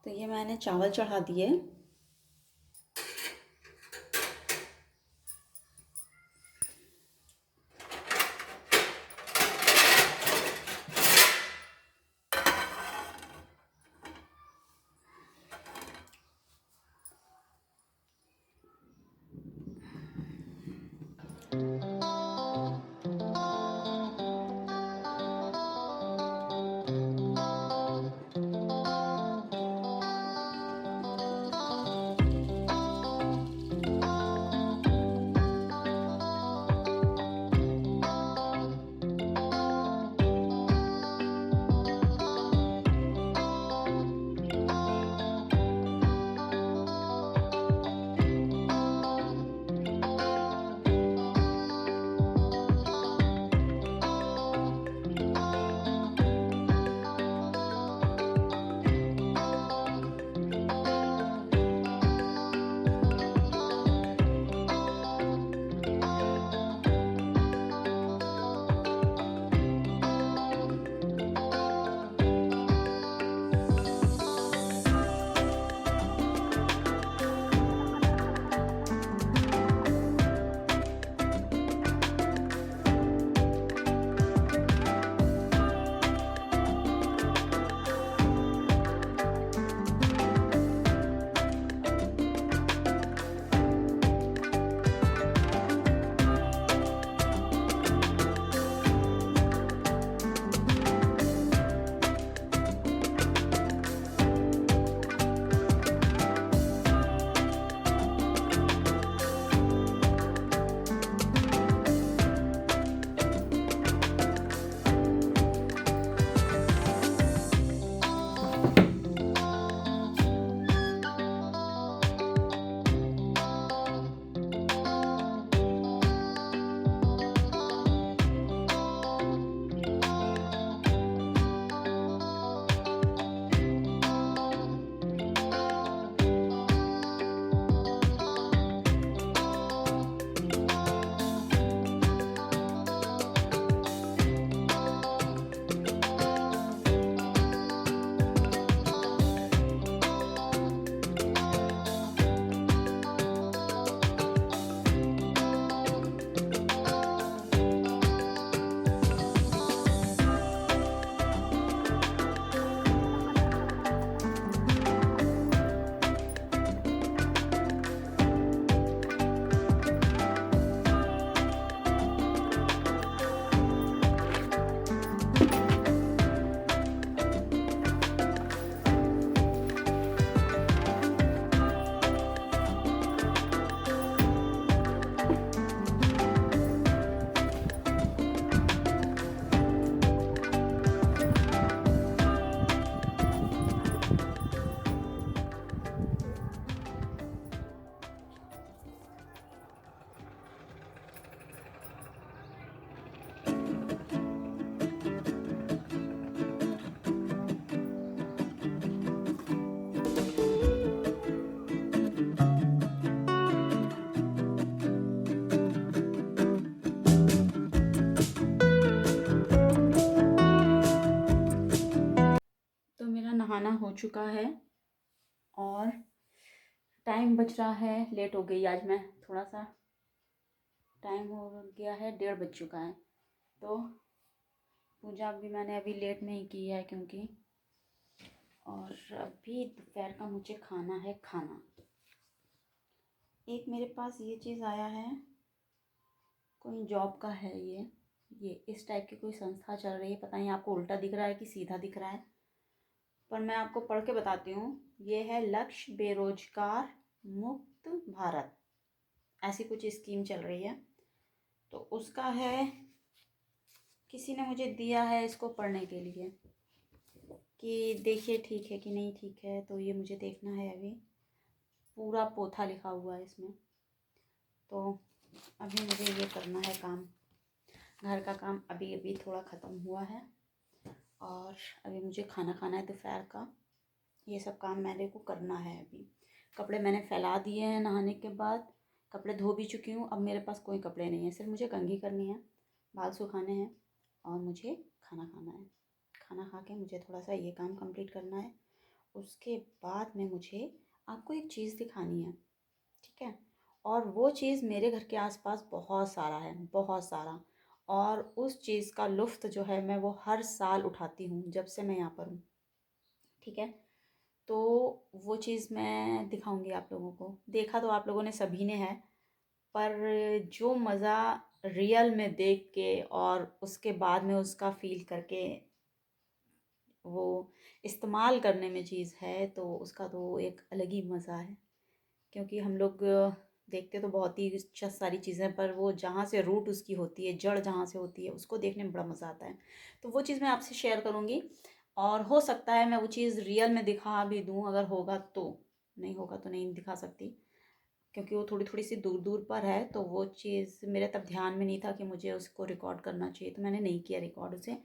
तो ये मैंने चावल चढ़ा दिए। तो मेरा नहाना हो चुका है और टाइम बच रहा है। लेट हो गई आज मैं, थोड़ा सा टाइम हो गया है, 1:30 बज चुका है। तो पूजा भी मैंने अभी लेट में ही की है क्योंकि, और अभी दोपहर का मुझे खाना है खाना। एक मेरे पास ये चीज़ आया है, कोई जॉब का है ये इस टाइप की कोई संस्था चल रही है। पता नहीं आपको उल्टा दिख रहा है कि सीधा दिख रहा है, पर मैं आपको पढ़ के बताती हूँ। ये है लक्ष्य बेरोजगार मुक्त भारत, ऐसी कुछ स्कीम चल रही है। तो उसका है, किसी ने मुझे दिया है इसको पढ़ने के लिए कि देखिए ठीक है कि नहीं ठीक है। तो ये मुझे देखना है, अभी पूरा पोथा लिखा हुआ है इसमें। तो अभी मुझे ये करना है काम, घर का काम अभी अभी थोड़ा ख़त्म हुआ है और अभी मुझे खाना खाना है दोपहर का। ये सब काम मेरे को करना है। अभी कपड़े मैंने फैला दिए हैं, नहाने के बाद कपड़े धो भी चुकी हूँ। अब मेरे पास कोई कपड़े नहीं है, सिर्फ मुझे कंघी करनी है, बाल सुखाने हैं और मुझे खाना खाना है। खाना खा के मुझे थोड़ा सा ये काम कंप्लीट करना है उसके बाद में मुझे आपको एक चीज़ दिखानी है, ठीक है। और वो चीज़ मेरे घर के आसपास बहुत सारा है, बहुत सारा। और उस चीज़ का लुफ्त जो है मैं वो हर साल उठाती हूँ जब से मैं यहाँ पर हूँ, ठीक है। तो वो चीज़ मैं दिखाऊंगी आप लोगों को। देखा तो आप लोगों ने सभी ने है, पर जो मज़ा रियल में देख के और उसके बाद में उसका फ़ील करके वो इस्तेमाल करने में चीज़ है, तो उसका तो एक अलग ही मज़ा है। क्योंकि हम लोग देखते तो बहुत ही सारी चीज़ें, पर वो जहाँ से रूट उसकी होती है, जड़ जहाँ से होती है, उसको देखने में बड़ा मज़ा आता है। तो वो चीज़ मैं आपसे शेयर करूँगी। और हो सकता है मैं वो चीज़ रियल में दिखा भी दूँ, अगर होगा तो। नहीं होगा तो नहीं दिखा सकती, क्योंकि वो थोड़ी थोड़ी सी दूर दूर पर है। तो वो चीज़ मेरे तब ध्यान में नहीं था कि मुझे उसको रिकॉर्ड करना चाहिए, तो मैंने नहीं किया रिकॉर्ड उसे।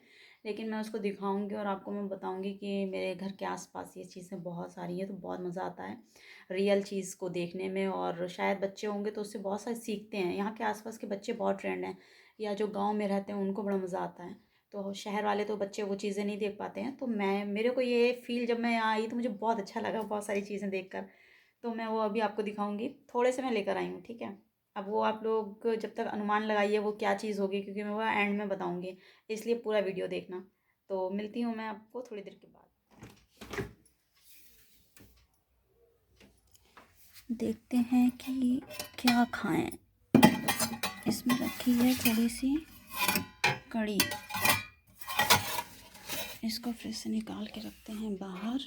लेकिन मैं उसको दिखाऊंगी और आपको मैं बताऊंगी कि मेरे घर के आसपास ये चीज़ें बहुत सारी हैं। तो बहुत मज़ा आता है रियल चीज़ को देखने में। और शायद बच्चे होंगे तो उससे बहुत सारे सीखते हैं। यहाँ के आसपास के बच्चे बहुत ट्रेंड हैं, या जो गाँव में रहते हैं उनको बड़ा मज़ा आता है। तो शहर वाले तो बच्चे वो चीज़ें नहीं देख पाते हैं। तो मेरे को ये फील जब मैं यहाँ आई तो मुझे बहुत अच्छा लगा बहुत सारी चीज़ें देखकर। तो मैं वो अभी आपको दिखाऊंगी। थोड़े से मैं लेकर आई हूँ, ठीक है। अब वो आप लोग जब तक अनुमान लगाइए वो क्या चीज़ होगी, क्योंकि मैं वो एंड में बताऊंगी, इसलिए पूरा वीडियो देखना। तो मिलती हूँ मैं आपको थोड़ी देर के बाद। देखते हैं कि क्या खाएं। इसमें रखी है थोड़ी सी कड़ी, इसको फ्रिज से निकाल के रखते हैं बाहर,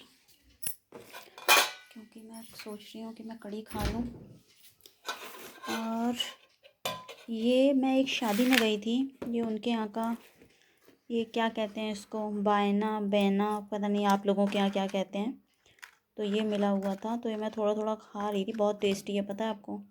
क्योंकि मैं सोच रही हूँ कि मैं कड़ी खा लूँ। और ये मैं एक शादी में गई थी, ये उनके यहाँ का, ये क्या कहते हैं इसको, बायना बैना, पता नहीं आप लोगों के यहाँ क्या कहते हैं। तो ये मिला हुआ था, तो ये मैं थोड़ा थोड़ा खा रही थी। बहुत टेस्टी है, पता है आपको।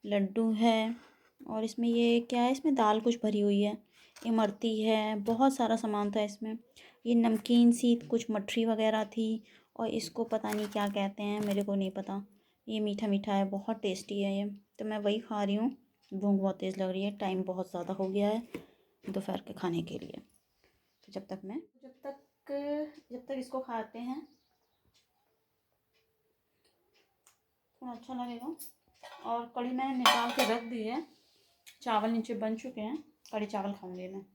लड्डू है, और इसमें ये क्या है, इसमें दाल कुछ भरी हुई है, इमरती है, बहुत सारा सामान था इसमें। ये नमकीन सी कुछ मठरी वगैरह थी, और इसको पता नहीं क्या कहते हैं, मेरे को नहीं पता। ये मीठा मीठा है, बहुत टेस्टी है ये। तो मैं वही खा रही हूँ। भूख बहुत तेज़ लग रही है, टाइम बहुत ज़्यादा हो गया है दोपहर के खाने के लिए। तो जब तक इसको खाते हैं थोड़ा अच्छा लगेगा। और कढ़ी मैंने निकाल के रख दी है, चावल नीचे बन चुके हैं, कढ़ी चावल खाऊंगी मैं।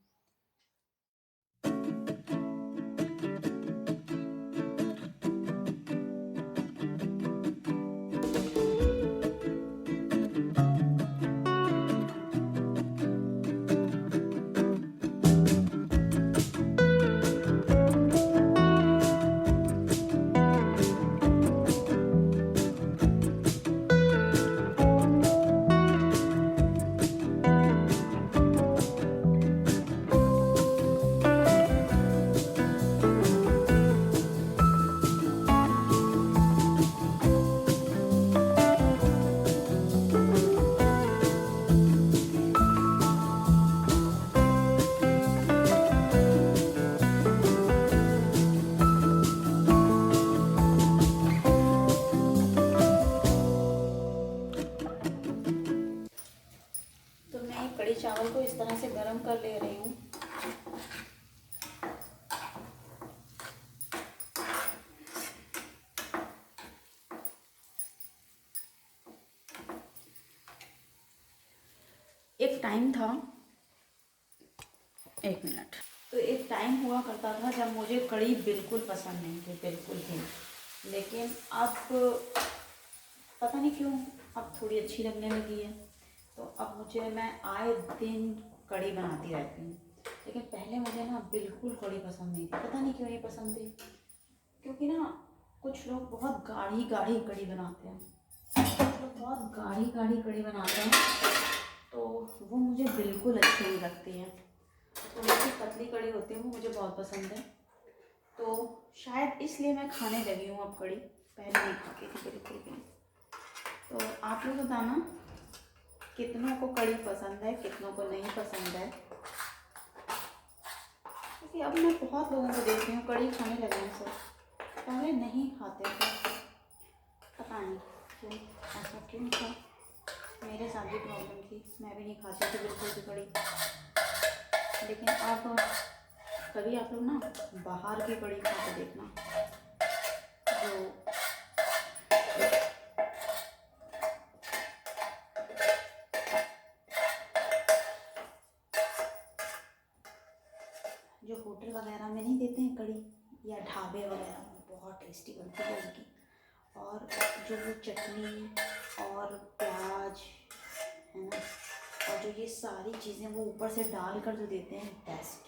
तो मैं कढ़ी चावल को इस तरह से गरम कर ले रही हूँ। एक टाइम था, एक मिनट, तो एक टाइम हुआ करता था जब मुझे कढ़ी बिल्कुल पसंद नहीं थी, बिल्कुल भी। लेकिन अब पता नहीं क्यों अब थोड़ी अच्छी लगने लगी है। तो अब मैं आए दिन कढ़ी बनाती रहती हूँ। लेकिन पहले मुझे ना बिल्कुल कढ़ी पसंद नहीं थी, पता नहीं क्यों नहीं पसंद थी। क्योंकि ना कुछ लोग बहुत गाढ़ी गाढ़ी कढ़ी बनाते हैं, कुछ लोग बहुत गाढ़ी गाढ़ी कढ़ी बनाते हैं, तो वो मुझे बिल्कुल अच्छी नहीं लगती है। थोड़ी सी पतली कढ़ी होती है वो मुझे बहुत पसंद है। तो शायद इसलिए मैं खाने लगी हूँ अब कढ़ी, पहले नहीं खाती थी बिल्कुल भी। तो आप लोग बताना कितनों को कढ़ी पसंद है, कितनों को नहीं पसंद है। क्योंकि अब मैं बहुत लोगों को देख रही हूँ कढ़ी खाने लगे हैं सब, पहले नहीं खाते थे। पता नहीं क्यों, ऐसा क्यों था। मेरे साथ भी प्रॉब्लम थी, मैं भी नहीं खाती थी बिल्कुल भी कढ़ी। लेकिन अब कभी आप लोग ना बाहर की कढ़ी खा के देखना, जो होटल वगैरह में नहीं देते हैं कड़ी, या ढाबे वगैरह में, बहुत टेस्टी बनती है उनकी। और जो वो चटनी और प्याज है ना, और जो ये सारी चीज़ें वो ऊपर से डाल कर जो देते हैं, बेस्ट।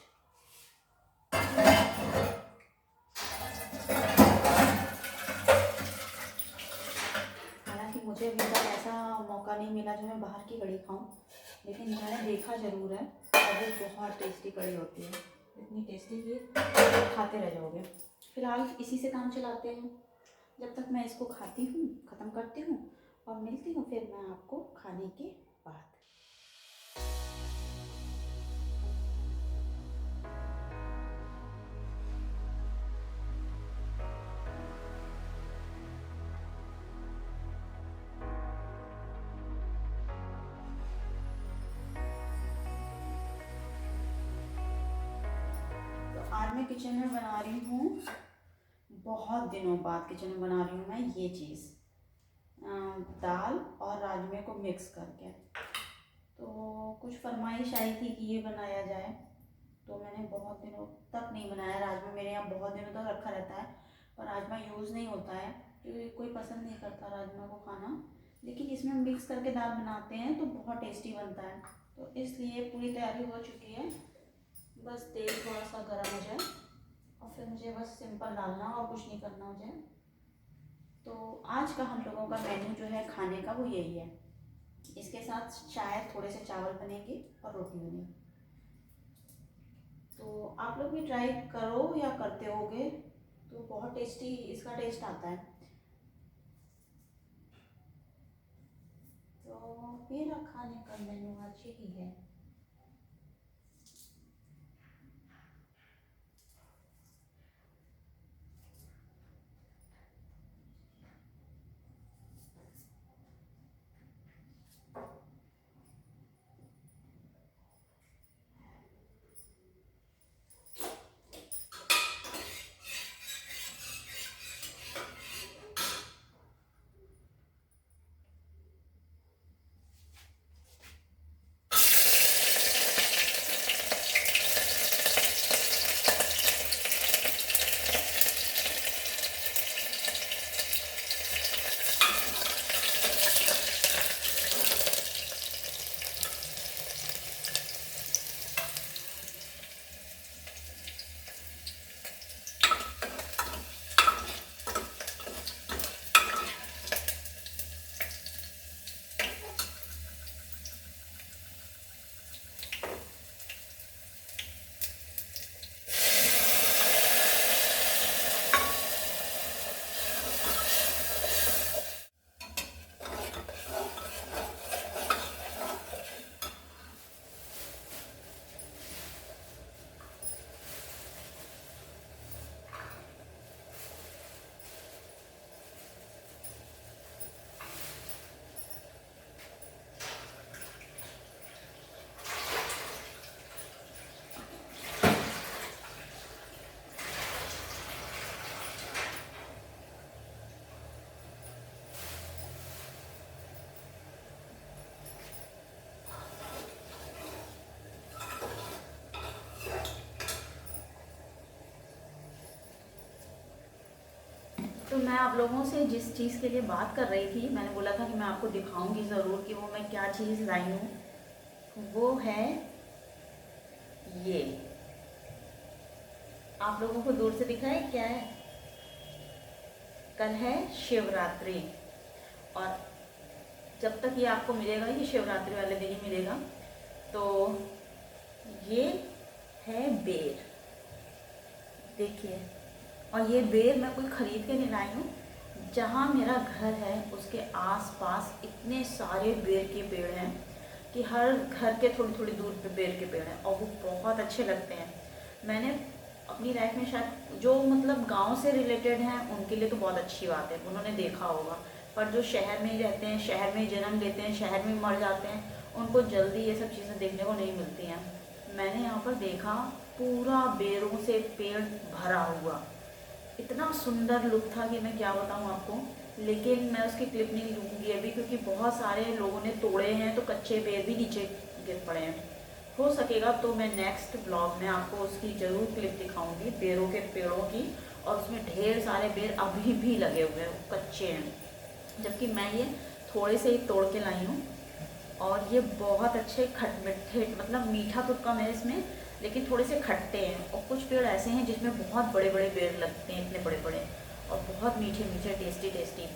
हालांकि मुझे अभी तक ऐसा मौका नहीं मिला जो मैं बाहर की कड़ी खाऊं, लेकिन मैंने देखा ज़रूर है और वो बहुत टेस्टी कड़ी होती है, इतनी टेस्टी कि खाते रह जाओगे। फ़िलहाल इसी से काम चलाते हैं जब तक मैं इसको खाती हूँ, ख़त्म करती हूँ और मिलती हूँ फिर मैं आपको खाने के बाद। तो आज मैं किचन में बना रही हूँ, बहुत दिनों बाद किचन में बना रही हूँ मैं ये चीज़, दाल और राजमे को मिक्स करके। तो कुछ फरमाइश आई थी कि ये बनाया जाए, तो मैंने बहुत दिनों तक नहीं बनाया। राजमा मेरे यहाँ बहुत दिनों तक रखा रहता है, पर राजमा यूज़ नहीं होता है क्योंकि कोई पसंद नहीं करता राजमा को खाना, लेकिन इसमें मिक्स करके दाल बनाते हैं तो बहुत टेस्टी बनता है। तो इसलिए पूरी तैयारी हो चुकी है, बस तेल थोड़ा सा गर्म हो जाए और फिर मुझे बस सिंपल डालना और कुछ नहीं करना मुझे। तो आज का हम लोगों का मेन्यू जो है खाने का वो यही है। इसके साथ शायद थोड़े से चावल बनेंगे और रोटी बनेगी। तो आप लोग भी ट्राई करो या करते होगे, तो बहुत टेस्टी इसका टेस्ट आता है। तो मेरा खाने का मेन्यू आज यही है। तो मैं आप लोगों से जिस चीज़ के लिए बात कर रही थी, मैंने बोला था कि मैं आपको दिखाऊंगी ज़रूर कि वो मैं क्या चीज़ लाई हूँ, वो है ये। आप लोगों को दूर से दिखा है क्या है? कल है शिवरात्रि, और जब तक ये आपको मिलेगा, ये शिवरात्रि वाले दिन ही मिलेगा। तो ये है बेर, देखिए। और ये बेर मैं कोई ख़रीद के नहीं लाई हूँ, जहाँ मेरा घर है उसके आसपास इतने सारे बेर के पेड़ हैं कि हर घर के थोड़ी थोड़ी दूर पे बेर के पेड़ हैं, और वो बहुत अच्छे लगते हैं। मैंने अपनी लाइफ में शायद जो मतलब गांव से रिलेटेड हैं उनके लिए तो बहुत अच्छी बात है, उन्होंने देखा होगा, पर जो शहर में ही रहते हैं, शहर में ही जन्म लेते हैं, शहर में मर जाते हैं, उनको जल्दी ये सब चीज़ें देखने को नहीं मिलती हैं। मैंने यहाँ पर देखा पूरा बेरों से पेड़ भरा हुआ, इतना सुंदर लुक था कि मैं क्या बताऊँ आपको। लेकिन मैं उसकी क्लिप नहीं लूँगी अभी, क्योंकि बहुत सारे लोगों ने तोड़े हैं तो कच्चे बेर भी नीचे गिर पड़े हैं। हो सकेगा तो मैं नेक्स्ट ब्लॉग में आपको उसकी ज़रूर क्लिप दिखाऊंगी, बेरों के पेड़ों की। और उसमें ढेर सारे बेर अभी भी लगे हुए हैं, कच्चे हैं, जबकि मैं ये थोड़े से ही तोड़ के लाई हूँ। और ये बहुत अच्छे खट मिठे, मतलब मीठा तो कम है इसमें, लेकिन थोड़े से खट्टे हैं। और कुछ पेड़ ऐसे हैं जिसमें बहुत बड़े बड़े बेर लगते हैं, इतने बड़े बड़े, और बहुत मीठे मीठे, टेस्टी टेस्टी।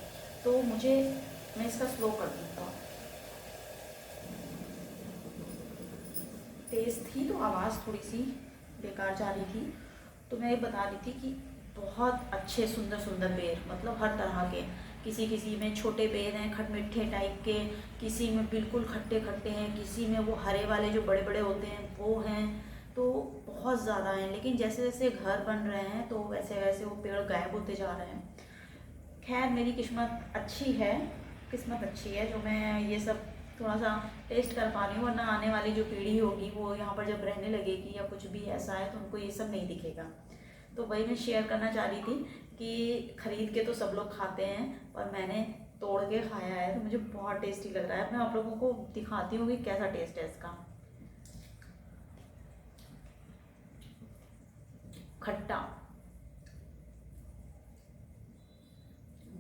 तो मैं इसका स्लो कर दूँगा। तेज़ थी तो आवाज़ थोड़ी सी बेकार जा रही थी। तो मैं ये बता रही थी कि बहुत अच्छे सुंदर सुंदर बेर, मतलब हर तरह के। किसी किसी में छोटे बेर हैं खट मीठे टाइप के, किसी में बिल्कुल खट्टे खट्टे हैं, किसी में वो हरे वाले जो बड़े बड़े होते हैं वो हैं। तो बहुत ज़्यादा हैं, लेकिन जैसे जैसे घर बन रहे हैं तो वैसे वैसे वो पेड़ गायब होते जा रहे हैं। खैर मेरी किस्मत अच्छी है, किस्मत अच्छी है जो मैं ये सब थोड़ा सा टेस्ट कर पा रही हूँ। वरना आने वाली जो पीढ़ी होगी वो यहाँ पर जब रहने लगेगी या कुछ भी ऐसा है तो उनको ये सब नहीं दिखेगा। तो वही मैं शेयर करना चाह रही थी कि ख़रीद के तो सब लोग खाते हैं, और मैंने तोड़ के खाया है तो मुझे बहुत टेस्टी लग रहा है। मैं आप लोगों को दिखाती हूँ कि कैसा टेस्ट है इसका। खट्टा,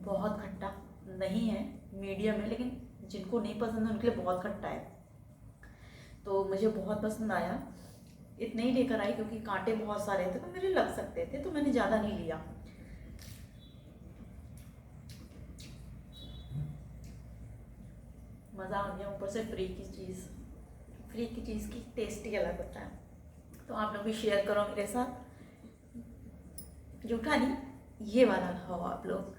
बहुत खट्टा नहीं है, मीडियम है, लेकिन जिनको नहीं पसंद है उनके लिए बहुत खट्टा है। तो मुझे बहुत पसंद आया। इतने ही लेकर आई क्योंकि कांटे बहुत सारे थे तो मेरे लग सकते थे, तो मैंने ज़्यादा नहीं लिया। मज़ा आ गया, ऊपर से फ्री की चीज़, फ्री की चीज़ की टेस्ट ही अलग होता है। तो आप लोग भी शेयर करो मेरे साथ। जूठा नहीं, ये वाला खाओ आप लोग।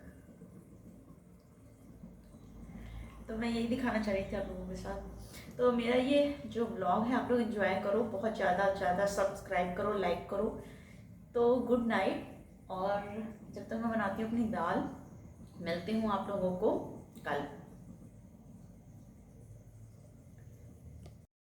तो मैं यही दिखाना चाह रही थी आप लोगों के साथ। तो मेरा ये जो ब्लॉग है आप लोग एंजॉय करो, बहुत ज़्यादा ज़्यादा सब्सक्राइब करो, लाइक करो। तो गुड नाइट। और जब तक मैं बनाती हूँ अपनी दाल, मिलती हूँ आप लोगों को कल।